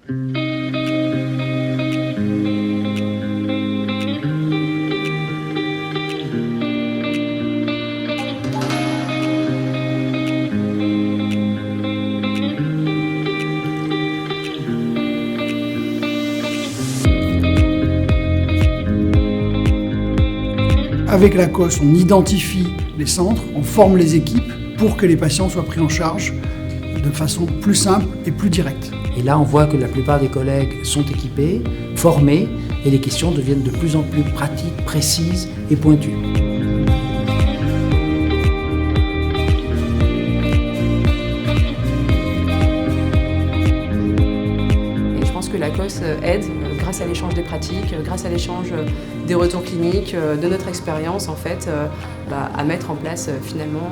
Avec la COS, on identifie les centres, on forme les équipes pour que les patients soient pris en charge de façon plus simple et plus directe. Et là, on voit que la plupart des collègues sont équipés, formés, et les questions deviennent de plus en plus pratiques, précises et pointues. Et je pense que la COS aide, grâce à l'échange des pratiques, grâce à l'échange des retours cliniques, de notre expérience en fait, à mettre en place finalement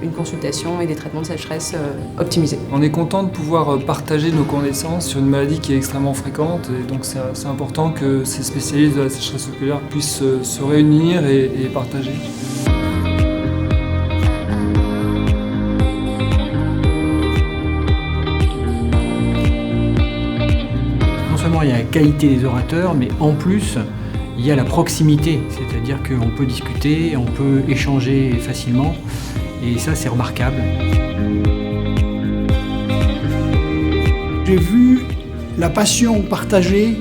une consultation et des traitements de sécheresse optimisés. On est content de pouvoir partager nos connaissances sur une maladie qui est extrêmement fréquente et donc c'est important que ces spécialistes de la sécheresse oculaire puissent se réunir et partager. Non seulement il y a la qualité des orateurs, mais en plus il y a la proximité, c'est-à-dire qu'on peut discuter, on peut échanger facilement, et ça c'est remarquable. J'ai vu la passion partagée,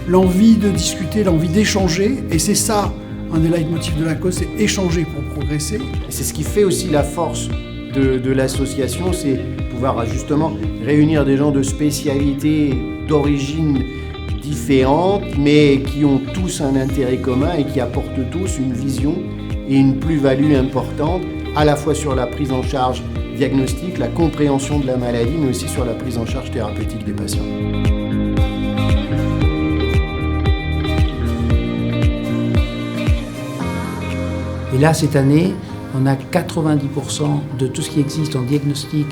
l'envie de discuter, l'envie d'échanger, et c'est ça, un des leitmotifs de la COS, c'est échanger pour progresser. C'est ce qui fait aussi la force de l'association, c'est pouvoir justement réunir des gens de spécialités, d'origine différentes, mais qui ont tous un intérêt commun et qui apportent tous une vision et une plus-value importante, à la fois sur la prise en charge diagnostique, la compréhension de la maladie, mais aussi sur la prise en charge thérapeutique des patients. Et là, cette année, on a 90% de tout ce qui existe en diagnostic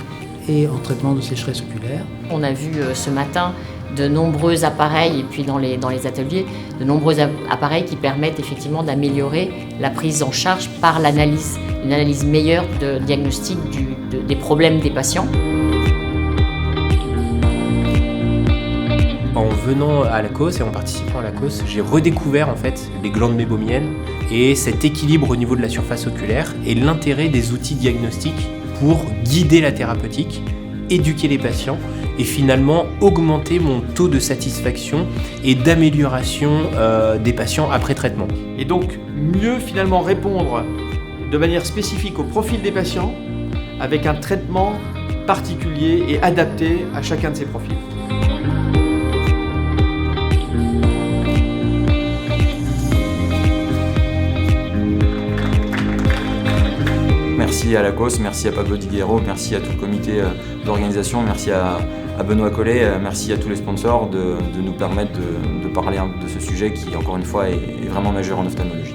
et en traitement de sécheresse oculaire. On a vu ce matin de nombreux appareils, et puis dans les ateliers, de nombreux appareils qui permettent effectivement d'améliorer la prise en charge par l'analyse, une analyse meilleure de diagnostic des problèmes des patients. En venant à la COS et en participant à la COS, j'ai redécouvert en fait les glandes mébomiennes et cet équilibre au niveau de la surface oculaire et l'intérêt des outils diagnostiques pour guider la thérapeutique, éduquer les patients et finalement augmenter mon taux de satisfaction et d'amélioration des patients après traitement. Et donc mieux finalement répondre de manière spécifique au profil des patients avec un traitement particulier et adapté à chacun de ces profils. Merci à la COS, merci à Pablo Di Guerro, merci à tout le comité d'organisation, merci à Benoît Collet, merci à tous les sponsors de nous permettre de parler de ce sujet qui, encore une fois, est vraiment majeur en ophtalmologie.